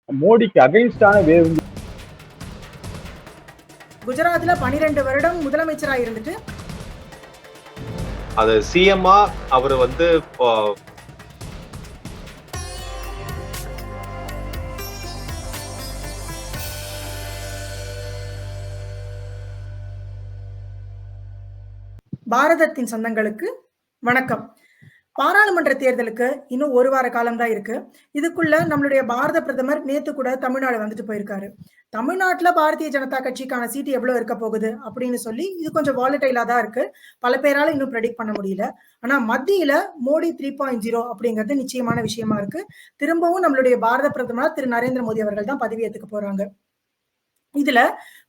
மோடிக்கு அகைன்ஸ்டான வேவ். குஜராத்ல 12 வருடம் முதலமைச்சரா இருந்துட்டு அது சிஎம்ஆ அவர் வந்து பாரதத்தின் சொந்தங்களுக்கு வணக்கம். பாராளுமன்ற தேர்தலுக்கு இன்னும் ஒரு வார காலம் தான் இருக்கு. இதுக்குள்ள நம்மளுடைய பாரத பிரதமர் நேத்து கூட தமிழ்நாடு வந்துட்டு போயிருக்காரு. தமிழ்நாட்டுல பாரதிய ஜனதா கட்சிக்கான சீட்டு எவ்வளவு இருக்க போகுது அப்படின்னு சொல்லி இது கொஞ்சம் வாலட்டைலா தான் இருக்கு. பல பேரால இன்னும் ப்ரெடிக்ட் பண்ண முடியல. ஆனா மத்தியில மோடி 3.0 அப்படிங்கிறது நிச்சயமான விஷயமா இருக்கு. திரும்பவும் நம்மளுடைய பாரத பிரதமர் திரு நரேந்திர மோடி அவர்கள் தான் பதவியேற்றுக்க போறாங்க. இதுல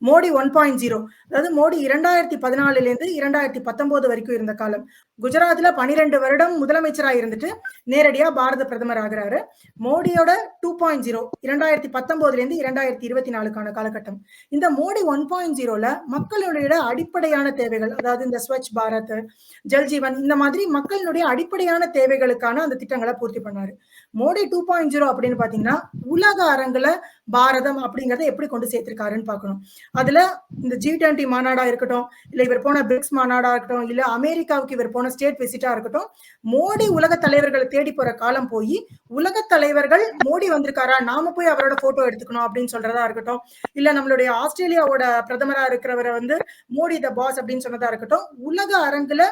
மோடி 1.0, அதாவது மோடி 2014 இருந்து 2019 வரைக்கும் இருந்த காலம். குஜராத்ல 12 வருடம் முதலமைச்சரா இருந்துட்டு நேரடியா பாரத பிரதமர் ஆகிறாரு. மோடியோட 2.0 2019 இருந்து 2024 காலகட்டம். இந்த மோடி 1.0ல மக்களுடைய அடிப்படையான தேவைகள், அதாவது இந்த ஸ்வச் பாரத், ஜல் ஜீவன், இந்த மாதிரி மக்களுடைய அடிப்படையான தேவைகளுக்கான அந்த திட்டங்களை பூர்த்தி பண்ணாரு. மோடி 2.0 அப்படின்னு பாத்தீங்கன்னா உலக அரங்குல பாரதம் அப்படிங்கறத எப்படி கொண்டு சேர்த்திருக்காருன்னு பார்க்கணும். அதுல இந்த G20 மாநாடா இருக்கட்டும், இல்ல இவர் போன பிரிக்ஸ் மாநாடா இருக்கட்டும், இல்ல அமெரிக்காவுக்கு இவர் போன ஸ்டேட் விசிட்டா இருக்கட்டும், மோடி உலக தலைவர்களை தேடி போற காலம் போய் உலக தலைவர்கள் மோடி வந்திருக்காரா, நாம போய் அவரோட போட்டோ எடுத்துக்கணும் அப்படின்னு சொல்றதா இருக்கட்டும், இல்ல நம்மளுடைய ஆஸ்திரேலியாவோட பிரதமரா இருக்கிறவரை வந்து மோடி த பாஸ் அப்படின்னு சொன்னதா இருக்கட்டும், உலக அரங்குல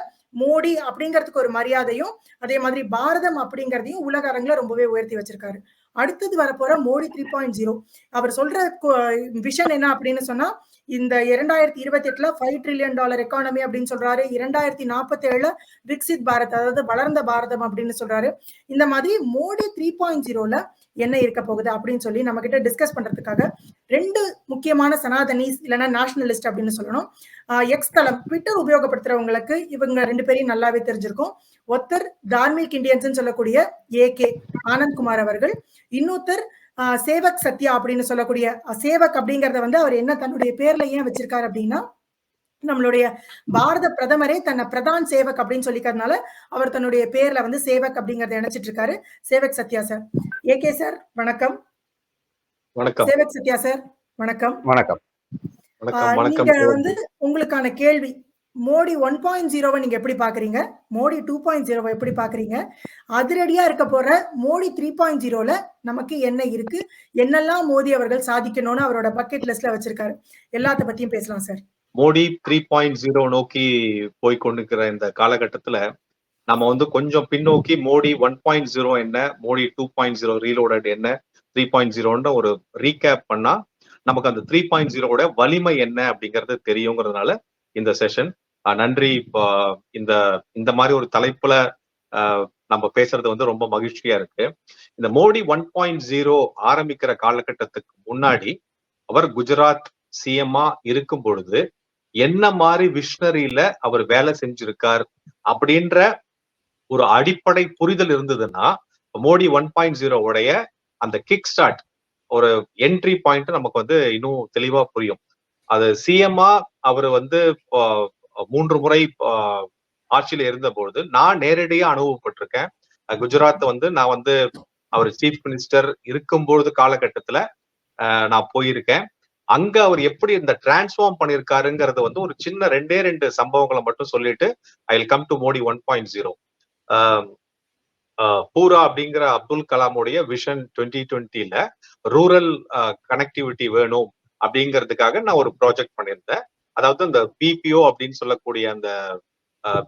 மோடி அப்படிங்கிறதுக்கு ஒரு மரியாதையும், அதே மாதிரி பாரதம் அப்படிங்கிறதையும் உலக அரங்குல ரொம்பவே உயர்த்தி வச்சிருக்காரு. அடுத்தது வரப்போற மோடி 3.0, அவர் சொல்ற விஷன் என்ன அப்படின்னு சொன்னா, இந்த 2028ல $5 trillion எக்கானமி அப்படின்னு சொல்றாரு. 2047ல விக்சித் பாரத், அதாவது வளர்ந்த பாரதம் அப்படின்னு சொல்றாரு. இந்த மாதிரி மோடி 3.0ல என்ன இருக்க போகுது அப்படின்னு சொல்லி நம்ம கிட்ட டிஸ்கஸ் பண்றதுக்காக ரெண்டு முக்கியமான சனாதனிஸ் இல்லைன்னா நேஷனலிஸ்ட் அப்படின்னு சொல்லணும். எக்ஸ் தளம் ட்விட்டர் உபயோகப்படுத்துறவங்களுக்கு இவங்க ரெண்டு பேரையும் நல்லாவே தெரிஞ்சிருக்கும். ஒருத்தர் தார்மிக் இந்தியன்ஸ் சொல்லக்கூடிய AK ஆனந்த்குமார் அவர்கள், இன்னொருத்தர் சேவக் சத்யா அப்படின்னு சொல்லக்கூடிய சேவக் அப்படிங்கறத வந்து அவர் என்ன தன்னுடைய பேர்ல ஏன் வச்சிருக்காரு அப்படின்னா, நம்மளுடைய பாரத பிரதமரே தன்னை பிரதான் சேவக் அப்படின்னு சொல்லிக்கிறதுனால அவர் தன்னுடைய பேர்ல வந்து சேவக் அப்படிங்கறத இணைச்சிட்டு இருக்காரு. சேவக் சத்யா சார். AK சார் வணக்கம். வணக்கம். சேவக் சத்யா சார் வணக்கம். வணக்கம். நீங்க வந்து உங்களுக்கான கேள்வி, மோடி 1.0 நீங்க எப்படி பாக்குறீங்க, மோடி 2.0 எப்படி பாக்குறீங்க, அதிரடியா இருக்க போற மோடி 3.0ல நமக்கு என்ன இருக்கு, என்னெல்லாம் மோடி அவர்கள் சாதிக்கணும்னு அவரோட பக்கெட் லிஸ்ட்ல வச்சிருக்காரு, எல்லாத்த பத்தியும் பேசலாம் சார். மோடி 3.0 நோக்கி போய் கொண்டிருக்கிற இந்த காலகட்டத்துல நம்ம வந்து கொஞ்சம் பின்னோக்கி மோடி 1.0 என்ன, மோடி 2.0 ரீலோடட் என்ன, 3.0 ஒரு ரீகேப் பண்ணா நமக்கு அந்த 3.0வோட வலிமை என்ன அப்படிங்கிறது தெரியுங்கிறதுனால இந்த செஷன். நன்றி. இந்த இந்த மாதிரி ஒரு தலைப்புல நம்ம பேசுறது வந்து ரொம்ப மகிழ்ச்சியா இருக்கு. இந்த மோடி 1.0 ஆரம்பிக்கிற காலகட்டத்துக்கு முன்னாடி அவர் குஜராத் சிஎம்ஆ இருக்கும் பொழுது என்ன மாதிரி விஷனரியில அவர் வேலை செஞ்சிருக்கார் அப்படின்ற ஒரு அடிப்படை புரிதல் இருந்ததுன்னா மோடி 1.0 அந்த கிக் ஸ்டார்ட், ஒரு என்ட்ரி பாயிண்ட் நமக்கு வந்து இன்னும் தெளிவா புரியும். அது சிஎம்ஆ அவர் வந்து 3 முறை ஆட்சியில இருந்த பொழுது நான் நேரடியா அனுபவப்பட்டிருக்கேன். குஜராத் வந்து நான் வந்து அவர் சீஃப் மினிஸ்டர் இருக்கும்பொழுது காலகட்டத்துல நான் போயிருக்கேன். அங்க அவர் எப்படி இந்த டிரான்ஸ்ஃபார்ம் பண்ணிருக்காருங்கிறது வந்து ஒரு சின்ன ரெண்டு சம்பவங்களை மட்டும் சொல்லிட்டு I will come to Modi 1.0. பூரா அப்படிங்கிற அப்துல் கலாமுடைய விஷன் 2020ல ரூரல் கனெக்டிவிட்டி வேணும் அப்படிங்கிறதுக்காக நான் ஒரு ப்ராஜெக்ட் பண்ணியிருந்தேன். அதாவது இந்த BPO அப்படின்னு சொல்லக்கூடிய அந்த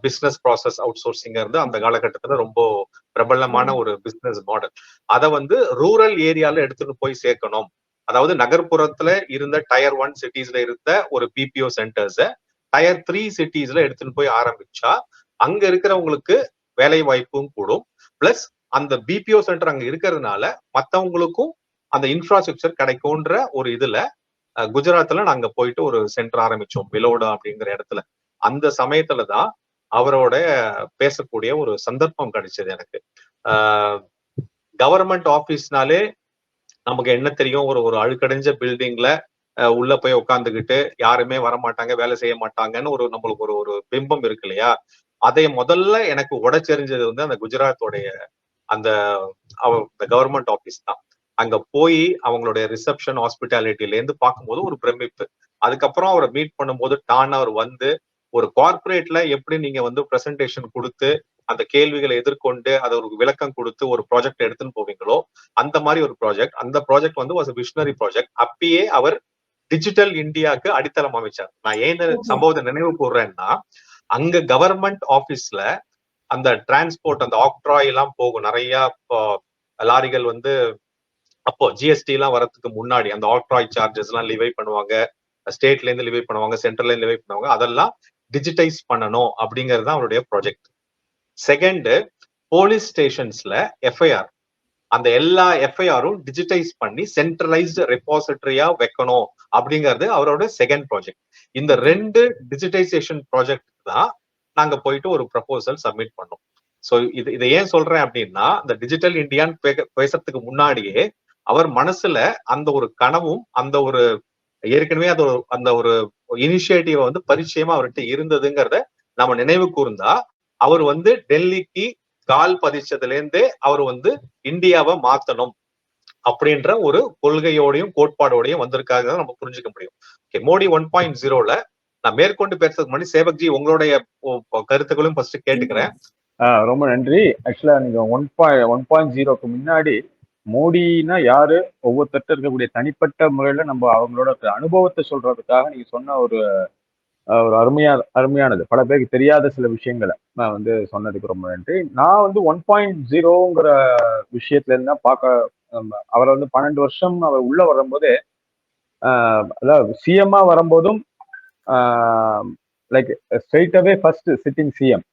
பிசினஸ் ப்ராசஸ் அவுட் சோர்சிங் இருந்து அந்த காலகட்டத்துல ரொம்ப பிரபலமான ஒரு பிசினஸ் மாடல். அதை வந்து ரூரல் ஏரியால எடுத்துட்டு போய் சேர்க்கணும். அதாவது நகர்ப்புறத்துல இருந்த Tier 1 சிட்டிஸ்ல இருந்த ஒரு BPO சென்டர்ஸ Tier 3 சிட்டிஸ்ல எடுத்துட்டு போய் ஆரம்பிச்சா அங்க இருக்கிறவங்களுக்கு வேலை வாய்ப்பும் கூடும். பிளஸ் அந்த BPO சென்டர் அங்க இருக்கிறதுனால மத்தவங்களுக்கும் அந்த இன்ஃப்ராஸ்ட்ரக்சர் கிடைக்கும்ன்ற ஒரு இதுல குஜராத்ல நாங்க போயிட்டு ஒரு சென்டர் ஆரம்பிச்சோம், விலோடா அப்படிங்கிற இடத்துல. அந்த சமயத்துலதான் அவரோட பேசக்கூடிய ஒரு சந்தர்ப்பம் கிடைச்சது எனக்கு. கவர்மெண்ட் ஆபீஸ்னாலே நமக்கு என்ன தெரியும், ஒரு ஒரு அழுக்கடைஞ்ச பில்டிங்ல உள்ள போய் உட்காந்துக்கிட்டு யாருமே வரமாட்டாங்க, வேலை செய்ய மாட்டாங்கன்னு ஒரு நம்மளுக்கு ஒரு ஒரு பிம்பம் இருக்கு இல்லையா. அதை முதல்ல எனக்கு உடைச்செறிஞ்சது வந்து அந்த குஜராத்தோடைய அந்த கவர்மெண்ட் ஆபீஸ் தான். அங்க போய் அவங்களுடைய ரிசப்ஷன் ஹாஸ்பிட்டாலிட்டில இருந்து பார்க்கும்போது ஒரு பிரமிப்பு. அதுக்கப்புறம் அவரை மீட் பண்ணும்போது அவர் வந்து ஒரு கார்பரேட்ல எப்படி நீங்க வந்து பிரசன்டேஷன் கொடுத்து அந்த கேள்விகளை எதிர்கொண்டு அதை ஒரு விளக்கம் கொடுத்து ஒரு ப்ராஜெக்ட் எடுத்துன்னு போவீங்களோ அந்த மாதிரி ஒரு ப்ராஜெக்ட். அந்த ப்ராஜெக்ட் வந்து வாஸ் விஷனரி ப்ராஜெக்ட். அப்பயே அவர் டிஜிட்டல் இந்தியாவுக்கு அடித்தளம் அமைச்சார். நான் ஏன் இந்த சம்பவத்தை நினைவு கூறுறேன்னா, அங்க கவர்மெண்ட் ஆபீஸ்ல அந்த டிரான்ஸ்போர்ட் அந்த ஆக்ட்ராய் எல்லாம் போகும், நிறைய லாரிகள் வந்து அப்போ ஜிஎஸ்டி எல்லாம் வரதுக்கு முன்னாடி அந்த ஆக்ட்ராய் சார்ஜஸ் எல்லாம் லிவை பண்ணுவாங்க, ஸ்டேட்ல இருந்து லிவை பண்ணுவாங்க, சென்ட்ரல்ல இருந்து லிவை பண்ணுவாங்க. அதெல்லாம் டிஜிட்டைஸ் பண்ணணும் அப்படிங்கிறது தான் அவருடைய ப்ராஜெக்ட். செகண்ட், போலீஸ் ஸ்டேஷன்ஸ்ல எஃப்ஐஆர், அந்த எல்லா எஃப்ஐஆரும் டிஜிட்டைஸ் பண்ணி சென்ட்ரலைஸ்டு ரெபாசிட்டரியா வைக்கணும் அப்படிங்கிறது அவரோட செகண்ட் ப்ராஜெக்ட். இந்த 2 டிஜிட்டைசேஷன் ப்ராஜெக்ட் தான் நாங்க போயிட்டு ஒரு ப்ரப்போசல் சப்மிட் பண்ணோம். ஸோ இதை ஏன் சொல்றேன் அப்படின்னா, இந்த டிஜிட்டல் இந்தியான்னு பேசுறதுக்கு முன்னாடியே அவர் மனசுல அந்த ஒரு கனவும் அந்த ஒரு ஏற்கனவே அந்த ஒரு இனிஷியேட்டிவ் வந்து பரிச்சயமா அவர்கிட்ட இருந்ததுங்கிறத நம்ம நினைவு கூர்ந்தா, அவர் வந்து டெல்லிக்கு கால் பதிச்சதுல இருந்தே அவர் வந்து இந்தியாவை மாத்தணும் அப்படின்ற ஒரு கொள்கையோடையும் கோட்பாடோடையும் வந்திருக்காங்க நம்ம புரிஞ்சுக்க முடியும். மோடி 1.0ல நான் மேற்கொண்டு பேசுறதுக்கு முன்னாடி சேவக்ஜி உங்களுடைய கருத்துக்களும் ஃபர்ஸ்ட் கேட்டுக்கிறேன். ரொம்ப நன்றி. ஆக்சுவலா நீங்க 1.0க்கு முன்னாடி மோடினா யாரு, ஒவ்வொருத்தட்ட இருக்கக்கூடிய தனிப்பட்ட முறையில நம்ம அவங்களோட அனுபவத்தை சொல்றதுக்காக நீங்க சொன்ன ஒரு அருமையானது, பல பேருக்கு தெரியாத சில விஷயங்களை நான் வந்து சொன்னதுக்கு ரொம்ப நன்றி. நான் வந்து 1.0ங்கிற விஷயத்துல இருந்தா அவரை வந்து 12 வருஷம் அவர் உள்ள வரும்போதே, அதாவது சிஎம்மா வரும்போதும் லைக் ஸ்ட்ரெயிட்டாவே ஃபர்ஸ்ட் சிட்டிங் சிஎம்,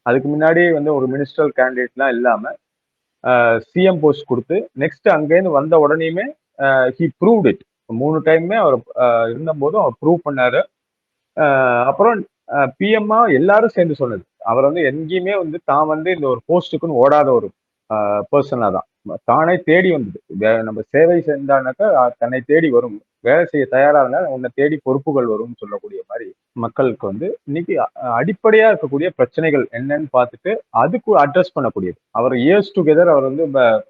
அதுக்கு முன்னாடி வந்து ஒரு மினிஸ்டர் கேண்டிடேட்லாம் இல்லாம சிஎம் போஸ்ட் கொடுத்து நெக்ஸ்ட் அங்கேருந்து வந்த உடனேயுமே ஹி ப்ரூவ்ட் இட். 3 டைமுமே அவர் இருந்த போதும் அவர் ப்ரூவ் பண்ணாரு. அப்புறம் பிஎம்மா எல்லாரும் சேர்ந்து சொன்னது, அவர் வந்து எங்கேயுமே வந்து தான் வந்து இந்த ஒரு போஸ்ட்டுக்குன்னு ஓடாத ஒரு பர்சனா தான், தானே தேடி வந்தது. நம்ம சேவை செஞ்சானாக்கா தன்னை தேடி வரும், வேலை செய்ய தயாரா இருந்தால் உன்னை தேடி பொறுப்புகள் வரும்னு சொல்லக்கூடிய மாதிரி மக்களுக்கு வந்து இன்னைக்கு அடிப்படையா இருக்கக்கூடிய பிரச்சனைகள் என்னன்னு பார்த்துட்டு அதுக்கு அட்ரஸ் பண்ணக்கூடியது. அவர் இயர்ஸ் டுகெதர் அவர் வந்து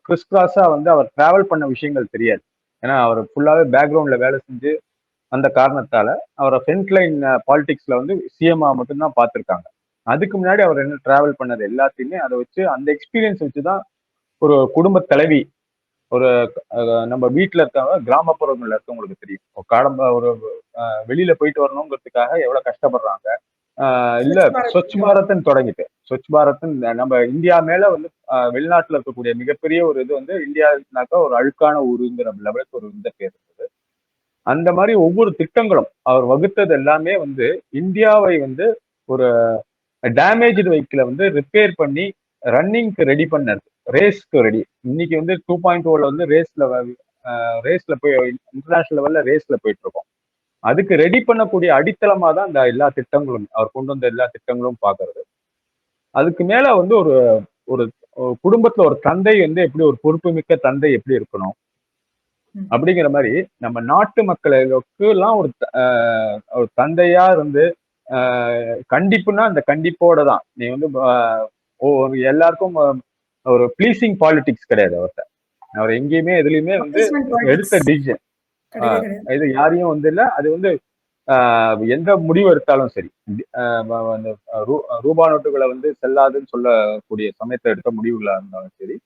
கிறிஸ் கிராஸா வந்து அவர் டிராவல் பண்ண விஷயங்கள் தெரியாது. ஏன்னா அவர் ஃபுல்லாவே பேக்ரவுண்ட்ல வேலை செஞ்சு அந்த காரணத்தால அவரை ஃப்ரண்ட்லைன் பாலிடிக்ஸ்ல வந்து சிஎம்ஆ மட்டும்தான் பார்த்துருக்காங்க. அதுக்கு முன்னாடி அவர் என்ன டிராவல் பண்ணது எல்லாத்தையுமே அதை வச்சு, அந்த எக்ஸ்பீரியன்ஸ் வச்சுதான் ஒரு குடும்ப தலைவி, ஒரு நம்ம வீட்டுல இருக்கவங்க கிராமப்புறங்கள்ல இருக்கவங்களுக்கு தெரியும் ஒரு வெளியில போயிட்டு வரணுங்கிறதுக்காக எவ்வளவு கஷ்டப்படுறாங்க. இல்ல ஸ்வச் பாரத்ன்னு தொடங்கிட்டு, ஸ்வச் பாரத் நம்ம இந்தியா மேல வந்து வெளிநாட்டுல இருக்கக்கூடிய மிகப்பெரிய ஒரு இது வந்து இந்தியானாக்கா ஒரு அழுக்கான ஊருங்கிற லெவலுக்கு ஒரு இந்த பேர் இருந்தது. அந்த மாதிரி ஒவ்வொரு திட்டங்களும் அவர் வகுத்தது எல்லாமே வந்து இந்தியாவை வந்து ஒரு டேமேஜ்டு வெஹிக்கிளை வந்து ரிப்பேர் பண்ணி ரன்னிங்க்கு ரெடி பண்ணது, ரேஸ்க்கு ரெடி. இன்னைக்கு வந்து 2.0ல வந்து ரேஸ்ல போய் இன்டர்நேஷனல் லெவல்ல ரேஸ்ல போயிட்டு இருக்கோம். அதுக்கு ரெடி பண்ணக்கூடிய அடித்தளமா தான் இந்த எல்லா திட்டங்களும், அவர் கொண்டு வந்த எல்லா திட்டங்களும் பாக்குறது. அதுக்கு மேல வந்து ஒரு ஒரு குடும்பத்துல ஒரு தந்தை வந்து எப்படி, ஒரு பொறுப்புமிக்க தந்தை எப்படி இருக்கணும் அப்படிங்கிற மாதிரி நம்ம நாட்டு மக்களுக்கு எல்லாம் ஒரு தந்தையா இருந்து கண்டிப்புனா அந்த கண்டிப்போட தான். நீ வந்து ஒரு எல்லாருக்கும் ஒரு ப்ளீசிங் பாலிடிக்ஸ் கிடையாது அவர்கிட்ட. அவர் எங்கேயுமே எதுலையுமே வந்து எடுத்த டிசிஷன் இது யாரையும் வந்து இல்லை, அது வந்து எந்த முடிவு எடுத்தாலும் சரி, அந்த ரூபா நோட்டுகளை வந்து செல்லாதுன்னு சொல்லக்கூடிய சமயத்தை எடுத்த முடிவுகளா இருந்தாலும் சரி,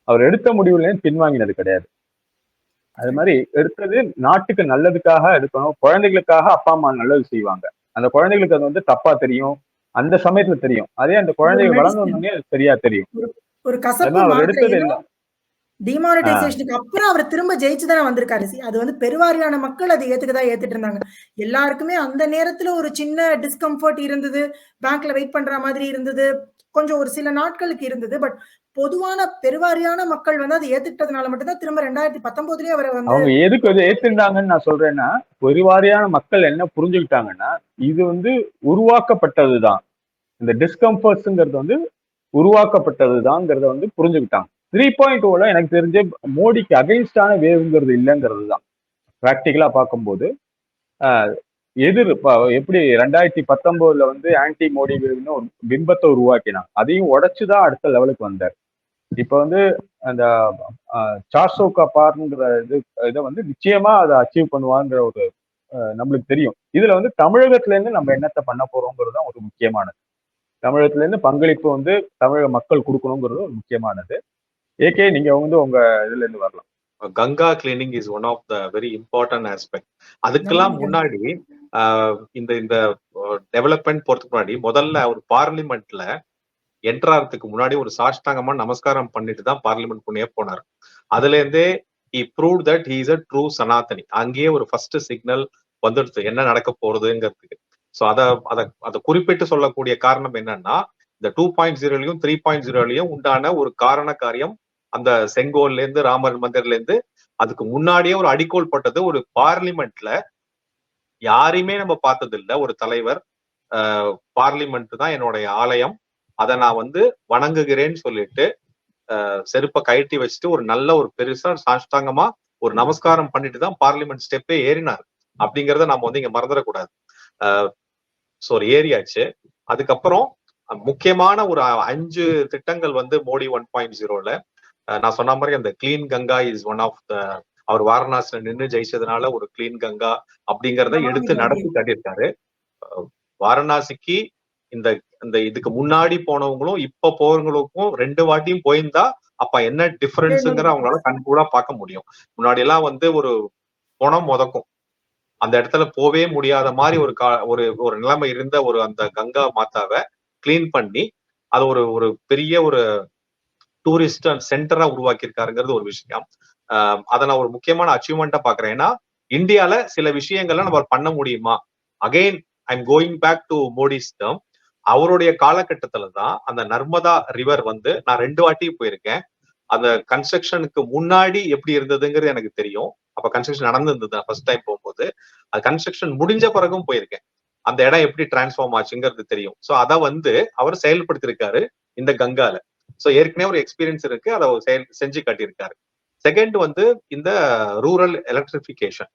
அவர் எடுத்த முடிவுலையும் பின்வாங்கினது கிடையாது. அது மாதிரி எடுத்தது நாட்டுக்கு நல்லதுக்காக எடுக்கணும். குழந்தைகளுக்காக அப்பா அம்மா நல்லது செய்வாங்க, அந்த குழந்தைகளுக்கு அது வந்து தப்பா தெரியும், அந்த சமயத்துல தெரியும். அதே அந்த குழந்தைகள் வளர்ந்தோடனே அது சரியா தெரியும். ஒரு கசப்பு அவர் எடுத்தது இல்லை. டிமானிட்டைசேஷனுக்கு அப்புறம் அவர் திரும்ப ஜெயிச்சுதானே வந்திருக்காரு. அது வந்து பெருவாரியான மக்கள் அதை ஏத்துட்டு இருந்தாங்க. எல்லாருக்குமே அந்த நேரத்துல ஒரு சின்ன டிஸ்கம்ஃபர்ட் இருந்தது, பேங்க்ல வெயிட் பண்ற மாதிரி இருந்தது, கொஞ்சம் ஒரு சில நாட்களுக்கு இருந்தது. பட் பொதுவான பெருவாரியான மக்கள் வந்து அதை ஏத்துக்கிட்டதுனால மட்டும்தான் திரும்ப 2019லயே அவரை வந்து அவங்க எதுக்கு அதை ஏத்துட்டாங்கன்னு நான் சொல்றேன்னா, பெருவாரியான மக்கள் என்ன புரிஞ்சுக்கிட்டாங்கன்னா, இது வந்து உருவாக்கப்பட்டதுதான், இந்த டிஸ்கம்ஃபர்ட்ஸ்ங்கிறது வந்து உருவாக்கப்பட்டதுதான்ங்கிறத வந்து புரிஞ்சுக்கிட்டாங்க. 3.0ல எனக்கு தெரிஞ்ச மோடிக்கு அகைன்ஸ்டான வேவ்ங்கிறது இல்லைங்கிறது தான். பிராக்டிக்கலா பார்க்கும்போது எப்படி 2019ல வந்து ஆன்டி மோடி வேவ்னு ஒரு பிம்பத்தை உருவாக்கினாங்க, அதையும் உடைச்சுதான் அடுத்த லெவலுக்கு வந்தார். இப்ப வந்து அந்த சார்சோகா பார்ங்கிற இதை வந்து நிச்சயமா அதை அச்சீவ் பண்ணுவாங்கிற ஒரு நம்மளுக்கு தெரியும். இதுல வந்து தமிழகத்துல இருந்து நம்ம என்னத்தை பண்ண போறோங்கிறது தான் ஒரு முக்கியமானது. தமிழகத்துல இருந்து பங்களிப்பு வந்து தமிழக மக்கள் கொடுக்கணுங்கிறது ஒரு முக்கியமானது. ஏகே நீங்க வந்து உங்க இதுல இருந்து வரலாம். Ganga cleaning is one of the very important aspect. அதுக்கெல்லாம் முன்னாடி இந்த இந்த டெவலப்மெண்ட் போறதுக்கு முன்னாடி முதல்ல ஒரு பார்லிமெண்ட்ல என்ட்ராறதுக்கு முன்னாடி ஒரு சாஷ்டாங்கமா நமஸ்காரம் பண்ணிட்டு தான் பார்லிமெண்ட் புண்ணிய போனார். அதுல இருந்தே he proved that he is a true sanatani. அங்கேயே ஒரு ஃபர்ஸ்ட் சிக்னல் வந்துடுது என்ன நடக்க போறதுங்கிறதுக்கு. ஸோ அதை குறிப்பிட்டு சொல்லக்கூடிய காரணம் என்னன்னா, இந்த 2.0லயும் 3.0லயும் உண்டான ஒரு காரண காரியம் அந்த செங்கோல்ல இருந்து ராமர் மந்திர்ல இருந்து அதுக்கு முன்னாடியே ஒரு அடிக்கோல் பட்டது ஒரு பார்லிமெண்ட்ல யாரையுமே நம்ம பார்த்தது இல்ல. ஒரு தலைவர் பார்லிமெண்ட் தான் என்னுடைய ஆலயம், அதை நான் வந்து வணங்குகிறேன்னு சொல்லிட்டு செருப்பை கழட்டி வச்சுட்டு ஒரு நல்ல ஒரு பெருசா சாஷ்டாங்கமா ஒரு நமஸ்காரம் பண்ணிட்டு தான் பார்லிமெண்ட் ஸ்டெப்பே ஏறினார். அப்படிங்கறத நம்ம வந்து இங்க மறந்துடக்கூடாது. ஸோ ஏறியாச்சு. அதுக்கப்புறம் முக்கியமான ஒரு 5 திட்டங்கள் வந்து மோடி 1.0ல நான் சொன்ன மாதிரி அந்த clean Ganga is one of the, அவர் வாரணாசில நின்று ஜெயிச்சதுனால ஒரு கிளீன் கங்கா அப்படிங்கறத எடுத்து நடத்தி காட்டியிருக்காரு. வாரணாசிக்கு இந்த இந்த இதுக்கு முன்னாடி போனவங்களும் இப்ப போறவங்களுக்கும் 2 வாட்டியும் போயிருந்தா அப்ப என்ன டிஃபரன்ஸுங்கிற அவங்களால கண்கூடா பார்க்க முடியும். முன்னாடி எல்லாம் வந்து ஒரு பணம் முதக்கும் அந்த இடத்துல போவே முடியாத மாதிரி ஒரு நிலைமை இருந்த ஒரு அந்த கங்கா மாதாவை கிளீன் பண்ணி அது ஒரு பெரிய ஒரு டூரிஸ்ட் சென்டரா உருவாக்கி இருக்காருங்கிறது ஒரு விஷயம். அதை நான் ஒரு முக்கியமான அச்சீவ்மெண்டா பாக்குறேன். ஏன்னா இந்தியால சில விஷயங்கள்ல நம்ம பண்ண முடியுமா? Again I am going back to Modi's term. அவருடைய காலகட்டத்துல தான் அந்த நர்மதா ரிவர் வந்து நான் 2 வாட்டி போயிருக்கேன். அந்த கன்ஸ்ட்ரக்ஷனுக்கு முன்னாடி எப்படி இருந்ததுங்கிறது எனக்கு தெரியும். அப்ப கன்ஸ்ட்ரக்ஷன் நடந்திருந்தது ஃபர்ஸ்ட் டைம் போகும்போது. அது கன்ஸ்ட்ரக்ஷன் முடிஞ்ச பிறகும் போயிருக்கேன். அந்த இடம் எப்படி டிரான்ஸ்ஃபார்ம் ஆச்சுங்கிறது தெரியும். சோ அதை வந்து அவர் செயல்படுத்திருக்காரு இந்த கங்கால. சோ ஏற்கனவே ஒரு எக்ஸ்பீரியன்ஸ் இருக்கு, அதை செஞ்சு காட்டியிருக்காரு. செகண்ட் வந்து இந்த ரூரல் எலக்ட்ரிபிகேஷன்.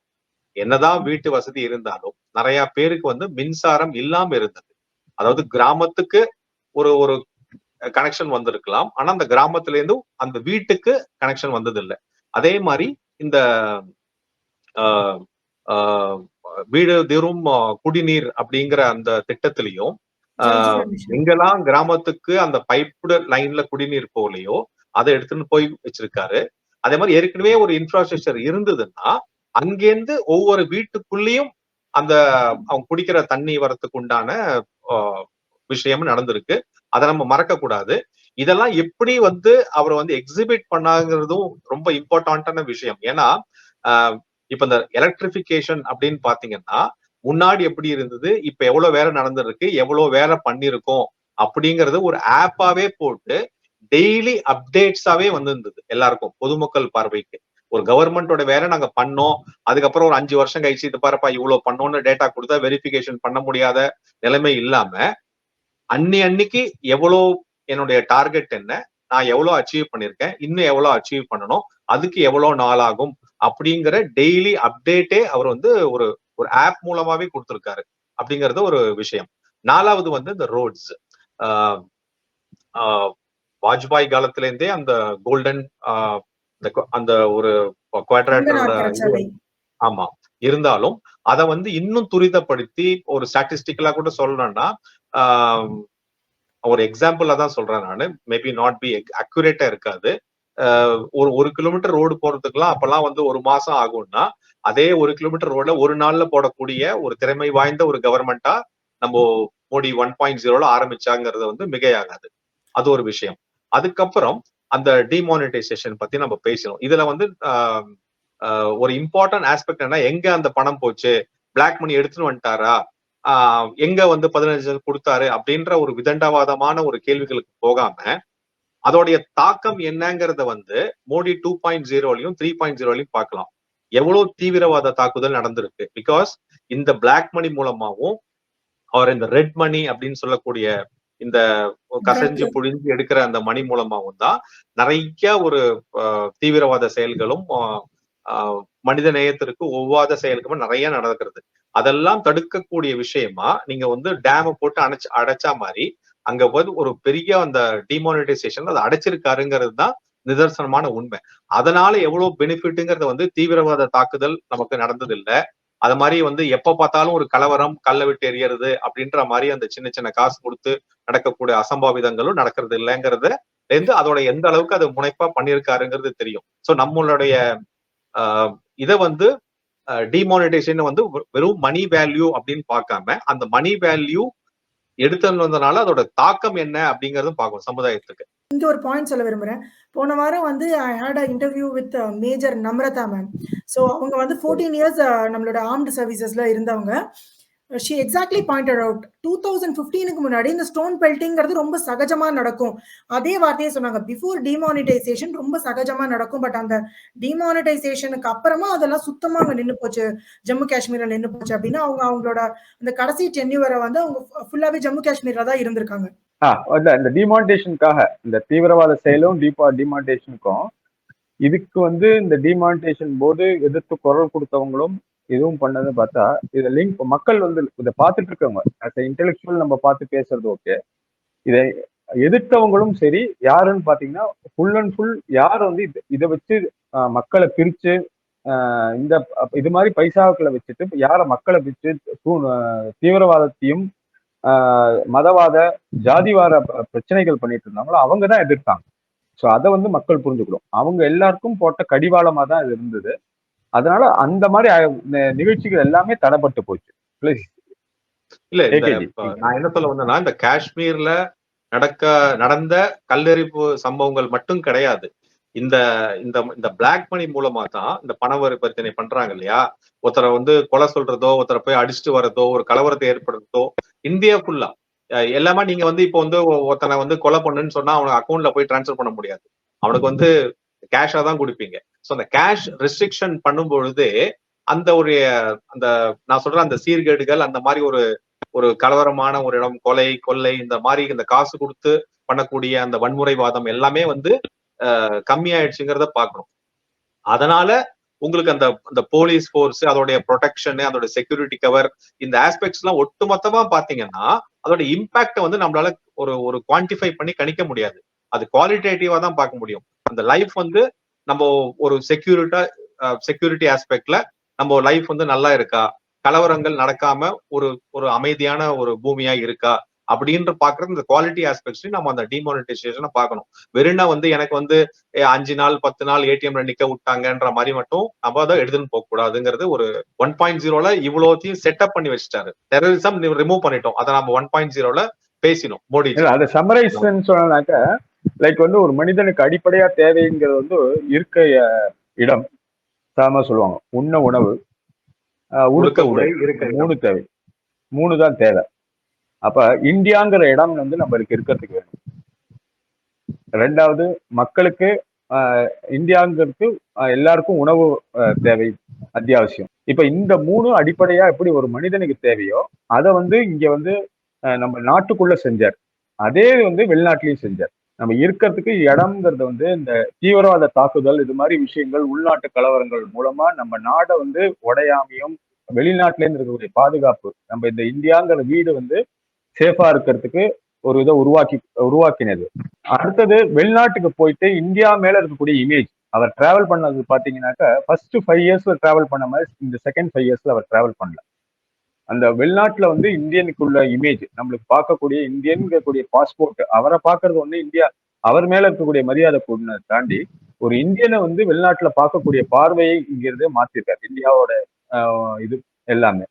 என்னதான் வீட்டு வசதி இருந்தாலும் நிறைய பேருக்கு வந்து மின்சாரம் இல்லாம இருந்தது. அதாவது கிராமத்துக்கு ஒரு ஒரு கனெக்ஷன் வந்திருக்கலாம், ஆனா அந்த கிராமத்துல இருந்து அந்த வீட்டுக்கு கனெக்ஷன் வந்தது இல்லை. அதே மாதிரி இந்த வீடு தீரும் குடிநீர் அப்படிங்கிற அந்த திட்டத்திலையும் எங்கெல்லாம் கிராமத்துக்கு அந்த பைப்டு லைன்ல குடிநீர் போகலையோ அதை எடுத்துன்னு போய் வச்சிருக்காரு. அதே மாதிரி ஏற்கனவே ஒரு இன்ஃப்ராஸ்ட்ரக்சர் இருந்ததுன்னா அங்கேருந்து ஒவ்வொரு வீட்டுக்குள்ளேயும் அந்த அவங்க குடிக்கிற தண்ணி வரத்துக்கு உண்டான விஷயமும் நடந்திருக்கு. அதை நம்ம மறக்க கூடாது. இதெல்லாம் எப்படி வந்து அவர் வந்து எக்ஸிபிட் பண்ணாங்கிறதும் ரொம்ப இம்பார்ட்டன்டான விஷயம். ஏன்னா இப்ப இந்த எலக்ட்ரிபிகேஷன் அப்படின்னு பாத்தீங்கன்னா முன்னாடி எப்படி இருந்தது, இப்ப எவ்வளவு வேலை நடந்திருக்கு, எவ்வளவு வேலை பண்ணிருக்கோம் அப்படிங்கறது ஒரு ஆப்பாவே போட்டு டெய்லி அப்டேட்ஸாவே வந்திருந்தது எல்லாருக்கும், பொதுமக்கள் பார்வைக்கு. ஒரு கவர்மெண்டோட வேலை நாங்க பண்ணோம், அதுக்கப்புறம் ஒரு 5 வருஷம் கழிச்சு இது பாருப்பா இவ்வளவு பண்ணோம்னு டேட்டா கொடுத்தா வெரிஃபிகேஷன் பண்ண முடியாத நிலைமை இல்லாம அன்னைக்கு எவ்வளவு என்னுடைய டார்கெட் என்ன, நான் எவ்வளவு அச்சீவ் பண்ணிருக்கேன், இன்னும் எவ்வளவு அச்சீவ் பண்ணணும், அதுக்கு எவ்வளவு நாள் ஆகும் அப்படிங்கிற டெய்லி அப்டேட்டே அவர் வந்து ஒரு ஆப் மூலமாவே கொடுத்திருக்காரு அப்படிங்கறது ஒரு விஷயம். 4வது வந்து இந்த ரோட்ஸ். வாஜ்பாய் காலத்துல இருந்தே அந்த கோல்டன் அந்த ஒரு குவாட்ரேட்டர் ஆமா இருந்தாலும் அதை வந்து இன்னும் துரிதப்படுத்தி ஒரு ஸ்டாட்டிஸ்டிக்கலா கூட சொல்லணும்னா ஒரு எக்ஸாம்பிளா தான் சொல்றேன் நானு, மேபி நாட் பி அக்யூரேட்டா இருக்காது. ஒரு கிலோமீட்டர் ரோடு போறதுக்குலாம் அப்பெல்லாம் வந்து 1 மாசம் ஆகும்னா அதே 1 கிலோமீட்டர் ரோட்ல ஒரு நாள்ல போடக்கூடிய ஒரு திறமை வாய்ந்த ஒரு கவர்மெண்டா நம்ம மோடி 1.0ல ஆரம்பிச்சாங்கிறது வந்து மிகையாகாது. அது ஒரு விஷயம். அதுக்கப்புறம் அந்த டிமானிட்டைசேஷன் பத்தி நம்ம பேசணும். இதுல வந்து ஒரு இம்பார்ட்டன்ட் ஆஸ்பெக்ட் என்ன, எங்க அந்த பணம் போச்சு, பிளாக் மணி எடுத்துன்னு வந்துட்டாரா, எங்க வந்து 15 கொடுத்தாரு அப்படின்ற ஒரு விதண்டாவாதமான ஒரு கேள்விகளுக்கு போகாம அதோடைய தாக்கம் என்னங்கிறத வந்து மோடி 2.0லயும் 3.0லயும் பார்க்கலாம். எவ்வளவு தீவிரவாத தாக்குதல் நடந்திருக்கு. பிகாஸ் இந்த பிளாக் மணி மூலமாவும் அவர் இந்த ரெட் மணி அப்படின்னு சொல்லக்கூடிய இந்த கசஞ்சு புழிஞ்சு எடுக்கிற அந்த மணி மூலமாவும் தான் நிறைய ஒரு தீவிரவாத செயல்களும் மனித நேயத்திற்கு ஒவ்வாத செயல்களும் நிறைய நடக்கிறது. அதெல்லாம் தடுக்கக்கூடிய விஷயமா நீங்க வந்து டேமை போட்டு அடைச்சா மாதிரி அங்க வந்து ஒரு பெரிய அந்த டிமானிட்டைசேஷன் அதை அடைச்சிருக்காருங்கிறது தான் நிதர்சனமான உண்மை. அதனால எவ்வளவு பெனிஃபிட்ங்கிறத வந்து தீவிரவாத தாக்குதல் நமக்கு நடந்தது இல்ல. அது மாதிரி வந்து எப்ப பார்த்தாலும் ஒரு கலவரம், கல்லை விட்டு எறியறது அப்படின்ற மாதிரி அந்த சின்ன சின்ன காசு கொடுத்து நடக்கக்கூடிய அசம்பாவிதங்களும் நடக்கிறது இல்லைங்கிறத அதோட எந்த அளவுக்கு அது முனைப்பா பண்ணியிருக்காருங்கிறது தெரியும். சோ நம்மளுடைய இதை வந்து டிமானிட்டைசேஷன் வந்து வெறும் மணி வேல்யூ அப்படின்னு பார்க்காம அந்த மணி வேல்யூ எடுத்துட்டு வந்தனால அதோட தாக்கம் என்ன அப்படிங்கறதும் பார்க்கணும் சமுதாயத்துக்கு. இங்க ஒரு பாயிண்ட் சொல்ல விரும்புறேன். போன வாரம் வந்து I had a interview with major Namrata ma'am. So அவங்க வந்து 14 இயர்ஸ் நம்மளோட ஆர்ம்டு சர்வீசஸ்ல இருந்தவங்க. ஷி எக்ஸாக்ட்லி பாயிண்டட் அவுட் 2015க்கு முன்னாடி இந்த ஸ்டோன் பெல்ட்டிங்கிறது ரொம்ப சகஜமா நடக்கும். அதே வார்த்தையை சொன்னாங்க. பிஃபோர் டிமானிட்டைசேஷன் ரொம்ப சகஜமா நடக்கும். பட் அந்த டிமானிட்டைசேஷனுக்கு அப்புறமா அதெல்லாம் சுத்தமா அங்க நின்று போச்சு, ஜம்மு காஷ்மீர்ல நின்று போச்சு அப்படின்னு அவங்களோட அந்த கடைசி டென்யூரை வந்து அவங்க ஃபுல்லாவே ஜம்மு காஷ்மீர்ல தான் இருந்திருக்காங்க. இந்த டிமானிட்டேஷனுக்காக இந்த தீவிரவாத செயலும் டிமானிட்டேஷனுக்கும் இதுக்கு வந்து இந்த டிமானிட்டேஷன் போது எதிர்த்து குரல் கொடுத்தவங்களும் இதுவும் பண்ணது பார்த்தா இதை லிங்க் மக்கள் வந்து இதை பார்த்துட்டு இருக்கவங்க இன்டெலெக்சுவல் நம்ம பார்த்து பேசுறது ஓகே. இதை எதிர்த்தவங்களும் சரி யாருன்னு பாத்தீங்கன்னா ஃபுல் அண்ட் ஃபுல் யார் வந்து இதை வச்சு மக்களை பிரிச்சு இந்த இது மாதிரி பைசாக்களை வச்சுட்டு யார மக்களை வச்சு தீவிரவாதத்தையும் மதவாத ஜாதிவாத பிரச்சனைகள் பண்ணிட்டு இருந்தாங்களோ அவங்க தான் எதிர்த்தாங்க. ஸோ அதை வந்து மக்கள் புரிஞ்சுக்கணும். அவங்க எல்லாருக்கும் போட்ட கடிவாளமா தான் இது இருந்தது. அதனால அந்த மாதிரி நிகழ்ச்சிகள் எல்லாமே தடைப்பட்டு போச்சு. இல்ல நான் என்ன சொல்ல வந்தேன்னா இந்த காஷ்மீர்ல நடந்த கல்லெறிப்பு சம்பவங்கள் மட்டும் கிடையாது. இந்த இந்த இந்த பிளாக் மணி மூலமா தான் இந்த பணவரி பிரச்சனை பண்றாங்க இல்லையா. ஒருத்தரை வந்து கொலை சொல்றதோ, ஒருத்தரை போய் அடிச்சுட்டு வர்றதோ, ஒரு கலவரத்தை ஏற்படுறதோ இந்தியா ஃபுல்லா எல்லாமே நீங்க வந்து இப்போ வந்து ஒருத்தனை வந்து கொலை பண்ணுன்னு சொன்னா அவனுக்கு அக்கௌண்ட்ல போய் டிரான்ஸ்ஃபர் பண்ண முடியாது. அவனுக்கு வந்து கேஷா தான் கொடுப்பீங்க. ஸோ அந்த கேஷ் ரெஸ்ட்ரிக்ஷன் பண்ணும் பொழுது அந்த ஒரு அந்த நான் சொல்றேன் அந்த சீர்கேடுகள் அந்த மாதிரி ஒரு கலவரமான ஒரு இடம், கொள்ளை இந்த மாதிரி இந்த காசு கொடுத்து பண்ணக்கூடிய அந்த வன்முறைவாதம் எல்லாமே வந்து கம்மியாயிடுச்சுங்கிறத பார்க்கணும். அதனால உங்களுக்கு அந்த போலீஸ் போர்ஸ், அதோடைய ப்ரொடெக்ஷன், அதோட செக்யூரிட்டி கவர், இந்த ஆஸ்பெக்ட்ஸ் எல்லாம் ஒட்டுமொத்தமா பாத்தீங்கன்னா அதோட இம்பாக்ட வந்து நம்மளால ஒரு குவான்டிஃபை பண்ணி கணிக்க முடியாது. அது குவாலிட்டேட்டிவா தான் பார்க்க முடியும். அந்த லைஃப் வந்து நம்ம ஒரு செக்யூரிட்டி ஆஸ்பெக்ட்ல நம்ம லைஃப் வந்து நல்லா இருக்கா, கலவரங்கள் நடக்காம ஒரு அமைதியான ஒரு பூமியா இருக்கா அப்படின்ற பாக்குறது இந்த குவாலிட்டி ஆஸ்பெக்ட்ஸ் நம்ம அந்த டிமானிட்டைசேஷனை பார்க்கணும். வெறும்னா வந்து எனக்கு வந்து 5 நாள் 10 நாள் ஏடிஎம்ல நிக்க விட்டாங்கன்ற மாதிரி மட்டும் நம்ம அதை எடுத்துன்னு போக கூடாதுங்கிறது ஒரு 1.0ல இவ்வளோத்தையும் செட்டப் பண்ணி வச்சுட்டாரு. டெரரிசம் ரிமூவ் பண்ணிட்டோம், அதை நம்ம 1.0ல பேசினோம் மோடி. அதை சம்மரைஸ் சொன்னாக்க லைக் வந்து ஒரு மனிதனுக்கு அடிப்படையா தேவைங்கிறது வந்து இருக்க இடம் சாம சொல்லுவாங்க. உண்ண உணவு, உடுக்க உடை, 3 தேவை. 3 தான் தேவை. அப்ப இந்தியாங்கிற இடம் வந்து நம்மளுக்கு இருக்கிறதுக்கு வேணும். 2வது மக்களுக்கு இந்தியாங்கிறதுக்கு எல்லாருக்கும் உணவு தேவை அத்தியாவசியம். இப்ப இந்த 3 அடிப்படையா எப்படி ஒரு மனிதனுக்கு தேவையோ அதை வந்து இங்க வந்து நம்ம நாட்டுக்குள்ள செஞ்சார். அதே வந்து வெளிநாட்டிலையும் செஞ்சார். நம்ம இருக்கிறதுக்கு இடம்ங்கிறது வந்து இந்த தீவிரவாத தாக்குதல் இது மாதிரி விஷயங்கள், உள்நாட்டு கலவரங்கள் மூலமா நம்ம நாடை வந்து உடையாமையும் வெளிநாட்டுல இருந்து இருக்கக்கூடிய பாதுகாப்பு, நம்ம இந்த இந்தியாங்கிற வீடு வந்து சேஃபா இருக்கிறதுக்கு ஒரு இதை உருவாக்கினது. அடுத்தது வெளிநாட்டுக்கு போயிட்டு இந்தியா மேல இருக்கக்கூடிய இமேஜ், அவர் டிராவல் பண்ணது பாத்தீங்கன்னாக்கா ஃபர்ஸ்ட் 5 இயர்ஸ்ல டிராவல் பண்ண மாதிரி இந்த செகண்ட் 5 இயர்ஸ்ல அவர் டிராவல் பண்ணல. அந்த வெளிநாட்டுல வந்து இந்தியனுக்குள்ள இமேஜ், நம்மளுக்கு பார்க்கக்கூடிய இந்தியன்கூடிய பாஸ்போர்ட், அவரை பார்க்கறது ஒண்ணு இந்தியா, அவர் மேல இருக்கக்கூடிய மரியாதை கூடனை தாண்டி ஒரு இந்தியனை வந்து வெளிநாட்டுல பார்க்கக்கூடிய பார்வையை இங்கிருந்தே மாத்திருக்காரு இந்தியாவோட இது எல்லாமே.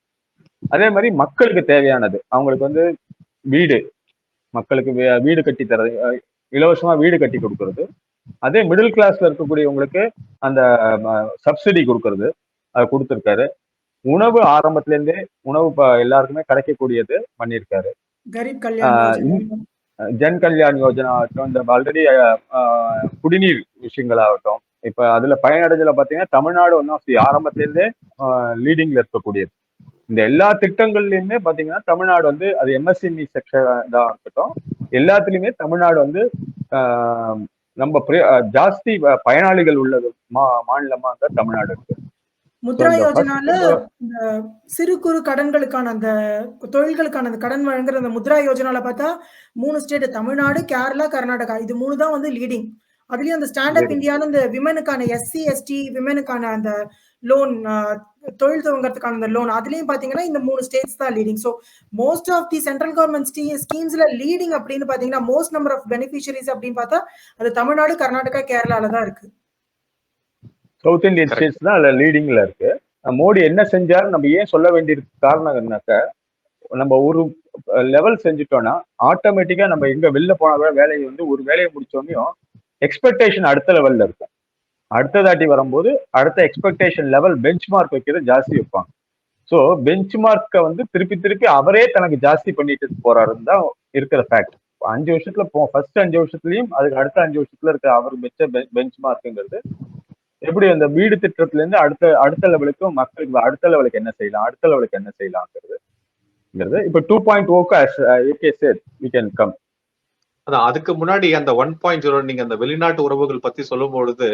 அதே மாதிரி மக்களுக்கு தேவையானது, அவங்களுக்கு வந்து வீடு, மக்களுக்கு வீடு கட்டி தரது, இலவசமா வீடு கட்டி கொடுக்கறது. அதே மிடில் கிளாஸ்ல இருக்கக்கூடியவங்களுக்கு அந்த சப்சிடி கொடுக்கறது, அதை கொடுத்துருக்காரு. உணவு ஆரம்பத்துல இருந்தே உணவு எல்லாருக்குமே கிடைக்கக்கூடியது பண்ணியிருக்காரு. ஜன் கல்யாண் யோஜனா ஆகட்டும், இந்த ஆல்ரெடி குடிநீர் விஷயங்களாகட்டும், இப்ப அதுல பயனடைஞ்சல பாத்தீங்கன்னா தமிழ்நாடு ஒன் ஆஃப் தி ஆரம்பத்துல இருந்தே லீடிங்ல இருக்கக்கூடியது. இந்த எல்லா திட்டங்கள்லயுமே பாத்தீங்கன்னா தமிழ்நாடு வந்து அது எம்எஸ்எம்இ செக்ஷன் தான் இருக்கட்டும், எல்லாத்துலயுமே தமிழ்நாடு வந்து நம்ம ஜாஸ்தி பயனாளிகள் உள்ளது மாநிலமா தான் தமிழ்நாடு இருக்கு. முத்ரா இந்த யோஜனால ஃபர்ஸ்ட் இந்த சிறு குறு கடன்களுக்கான அந்த தொழில்களுக்கான அந்த கடன் வழங்குற அந்த முத்ரா யோஜனால பார்த்தா 3 ஸ்டேட் தமிழ்நாடு, கேரளா, கர்நாடகா இது 3 தான் வந்து லீடிங். அதுலயும் அந்த ஸ்டாண்ட் அப் இந்தியான்னு இந்த விமனுக்கான எஸ்சி, எஸ்டி விமனுக்கான அந்த லோன் தொழில் துவங்கறதுக்கான அந்த லோன் அதுலயும் பாத்தீங்கன்னா இந்த 3 ஸ்டேட்ஸ் தான் leading. So most of the central government ஸ்கீம்ஸ்ல லீடிங் அப்படின்னு பாத்தீங்கன்னா மோஸ்ட் நம்பர் ஆஃப் பெனிஃபிஷரிஸ் அப்படின்னு பார்த்தா அது தமிழ்நாடு, கர்நாடகா, கேரளால தான் இருக்கு. சவுத் இந்தியன் ஸ்டேட்ஸ் தான் அதுல லீடிங்ல இருக்கு. மோடி என்ன செஞ்சாரு நம்ம ஏன் சொல்ல வேண்டியிருக்கு காரணம் என்னன்னாக்க, நம்ம ஒரு லெவல் செஞ்சுட்டோம்னா ஆட்டோமேட்டிக்கா நம்ம எங்க வெளில போனா கூட வேலையை வந்து ஒரு வேலையை முடிச்சோடனையும் எக்ஸ்பெக்டேஷன் அடுத்த லெவல்ல இருக்கும். அடுத்த தாட்டி வரும்போது அடுத்த எக்ஸ்பெக்டேஷன் லெவல் பெஞ்ச் மார்க் வைக்கிறது ஜாஸ்தி வைப்பாங்க. ஸோ பெஞ்ச் மார்க்கை வந்து திருப்பி திருப்பி அவரே தனக்கு ஜாஸ்தி பண்ணிட்டு போறாருன்னு தான் இருக்கிற ஃபேக்ட். 5 வருஷத்துல ஃபர்ஸ்ட் 5 வருஷத்துலயும் அதுக்கு அடுத்த 5 வருஷத்துல இருக்க அவர் வச்ச பெஞ்ச் மார்க்குங்கிறது எப்படி அந்த வீடு திட்டத்துல இருந்து அடுத்த லெவலுக்கும் மக்களுக்கு அடுத்த லெவலுக்கு என்ன செய்யலாம், அடுத்த லெவலுக்கு என்ன செய்யலாம்ங்கிறது இப்ப 2.0க்கு AK said we can come. அதான் அதுக்கு முன்னாடி அந்த 1.0 நீங்க அந்த வெளிநாட்டு உறவுகள் பத்தி சொல்லும் பொழுது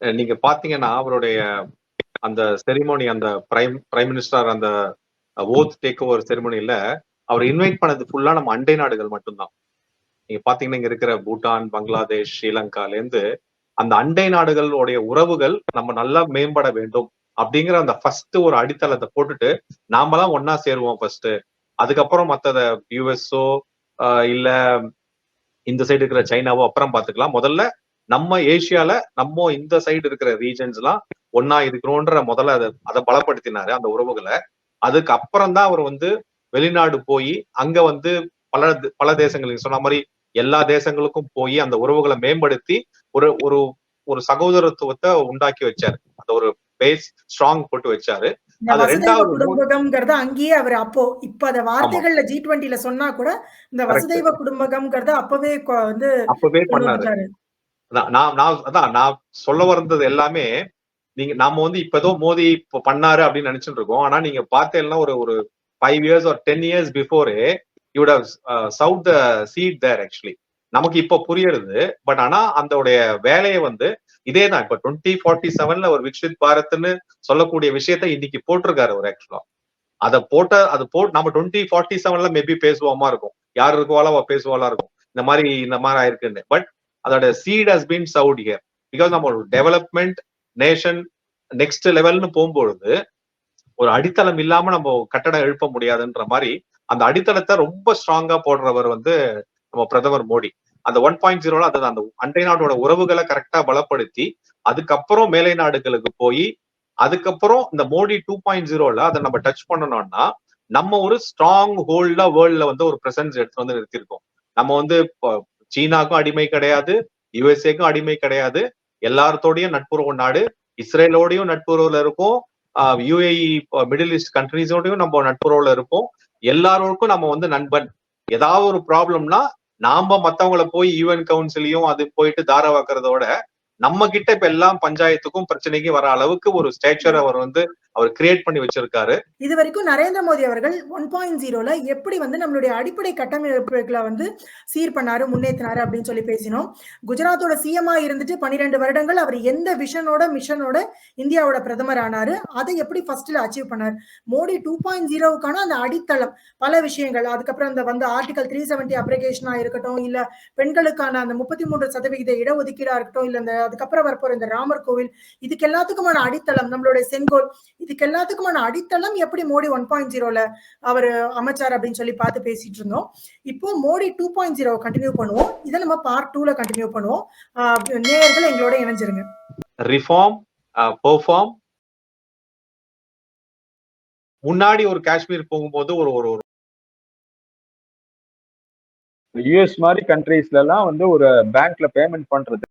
நீங்க பாத்தீங்கன்னா அவருடைய அந்த செரிமோனி அந்த பிரைம் மினிஸ்டர் அந்த ஓத் டேக் ஓவர் செரிமோனில அவர் இன்வைட் பண்ணது ஃபுல்லா நம்ம அண்டை நாடுகள் மட்டும்தான். நீங்க பாத்தீங்கன்னா இங்க இருக்கிற பூட்டான், பங்களாதேஷ், ஸ்ரீலங்கால இருந்து அந்த அண்டை நாடுகளுடைய உறவுகள் நம்ம நல்லா மேம்பட வேண்டும் அப்படிங்கிற அந்த ஃபர்ஸ்ட் ஒரு அடித்தளத்தை போட்டுட்டு நாமெல்லாம் ஒன்னா சேருவோம் ஃபர்ஸ்ட். அதுக்கப்புறம் மத்தத யுஎஸ்ஓ இல்ல இந்த சைடு இருக்கிற சைனாவோ அப்புறம் பாத்துக்கலாம். முதல்ல நம்ம ஏசியால நம்ம இந்த சைடு இருக்கிற ரீஜன்ஸ் எல்லாம் ஒன்னா இருக்கிறோன்ற முதல்ல அதை பலப்படுத்தினாரு அந்த உறவுகளை. அதுக்கு அப்புறம் தான் அவர் வந்து வெளிநாடு போய் அங்க வந்து பல தேசங்களுக்கு சொன்ன மாதிரி எல்லா தேசங்களுக்கும் போய் அந்த உறவுகளை மேம்படுத்தி ஒரு ஒரு ஒரு சகோதரத்துவத்தை உண்டாக்கி வச்சாரு. அந்த ஒரு பேஸ் ஸ்ட்ராங் போட்டு வச்சாரு. அது ரெண்டாவது குடும்பகம்ங்கிறத அங்கேயே அவர் அப்போ இப்ப அத வார்த்தைகள்ல G20ல சொன்னா கூட இந்த வசுதைவ குடும்பகம்ங்கிறத அப்பவே பண்ணாரு. நான் சொல்ல வந்தது எல்லாமே நாம வந்து இப்ப மோடி இப்ப பண்ணாரு அப்படின்னு நினைச்சுட்டு இருக்கோம். ஆனா நீங்க பார்த்தேன்னா ஒரு 5 years or 10 years before you would have sowed the seed there actually. நமக்கு இப்ப புரியுது. பட் ஆனா அந்த வேலையை வந்து இதேதான் இப்ப 2047ல ஒரு விக்ஷித் பாரத்னு சொல்லக்கூடிய விஷயத்த இன்னைக்கு போட்டிருக்காரு ஒரு ஆக்சுவலா. அதை போட்டு நம்ம 2047ல மேபி பேசுவோமா இருக்கும், யாரு இருக்குவாளோ பேசுவாளா இருக்கும் இந்த மாதிரி ஆயிருக்குன்னு. பட் அதோட seat has been sought here because நம்ம ஒரு டெவலப்மெண்ட் நேஷன் நெக்ஸ்ட் லெவல்னு போகும்பொழுது ஒரு அடித்தளம் இல்லாம நம்ம கட்டடம் எழுப்ப முடியாதுன்ற மாதிரி அந்த அடித்தளத்தை ரொம்ப ஸ்ட்ராங்கா போடுறவர் வந்து நம்ம பிரதமர் மோடி. அந்த 1.0ல அதுதான் அந்த அண்டை நாட்டோட உறவுகளை கரெக்டா பலப்படுத்தி அதுக்கப்புறம் மேலை நாடுகளுக்கு போய் அதுக்கப்புறம் இந்த மோடி 2.0ல அதை நம்ம டச் பண்ணணும்னா நம்ம ஒரு ஸ்ட்ராங் ஹோல்டா வேர்ல்ட்ல வந்து ஒரு பிரசன்ஸ் எடுத்து வந்து நிறுத்திருக்கோம். நம்ம வந்து சீனாக்கும் அடிமை கிடையாது, யுஎஸ்ஏக்கும் அடிமை கிடையாது, எல்லாத்தோடையும் நட்புறவு நாடு, இஸ்ரேலோடையும் நட்புறவுல இருக்கும், யுஏஇ மிடில் ஈஸ்ட் கண்ட்ரிஸோடையும் நம்ம நட்புறவுல இருப்போம். எல்லாருக்கும் நம்ம வந்து நண்பன். ஏதாவது ஒரு ப்ராப்ளம்னா நாம மத்தவங்களை போய் யூஎன் கவுன்சிலையும் அது போயிட்டு தாரவாக்குறதோட நம்ம கிட்ட இப்ப எல்லாம் பஞ்சாயத்துக்கும் பிரச்சனைக்கு வர அளவுக்கு ஒரு ஸ்டேச்சர் அவர் கிரியேட் பண்ணி வச்சிருக்காரு. இது வரைக்கும் நரேந்திர மோடி அவர்கள் 1.0ல எப்படி வந்து நம்மளுடைய அடிப்படை கட்டமைப்புகளை வந்து சீர் பண்ணாரு, முன்னேற்றினாரு அப்படின்னு சொல்லி பேசினோம். குஜராத்தோட சிஎம்ஆ இருந்துட்டு 12 வருடங்கள் அவர் எந்த மிஷனோட இந்தியாவோட பிரதமர் ஆனாரு, அதை எப்படி ஃபர்ஸ்ட்ல அச்சீவ் பண்ணாரு. மோடி 2.0க்கான அந்த அடித்தளம் பல விஷயங்கள், அதுக்கப்புறம் அந்த வந்து ஆர்டிகல் 370 அப்ளிகேஷனா இருக்கட்டும், இல்ல பெண்களுக்கான அந்த 33% இடஒதுக்கீடா இருக்கட்டும், இல்ல இந்த அதுக்கப்புறம் வரப்போற இந்த ராமர் கோவில், இதுக்கு எல்லாத்துக்குமான அடித்தளம் நம்மளுடைய செங்கோல், இதுக்கு எல்லாத்துக்குமான அடித்தளம் எப்படி மோடி 1.0ல அவர் அமைச்சார் அப்படின்னு சொல்லி பார்த்து பேசிட்டு இருந்தோம். இப்போ மோடி 2.0 கண்டினியூ பண்ணுவோம். இதை நம்ம பார்ட் 2ல கண்டினியூ பண்ணுவோம். நேயர்கள் எங்களோட இணைஞ்சிருங்க. Reform, perform. முன்னாடி ஒரு காஷ்மீர் போகும்போது ஒரு யுஎஸ் மாதிரி கண்ட்ரீஸ்ல எல்லாம் வந்து ஒரு பேங்க்ல பேமெண்ட் பண்றது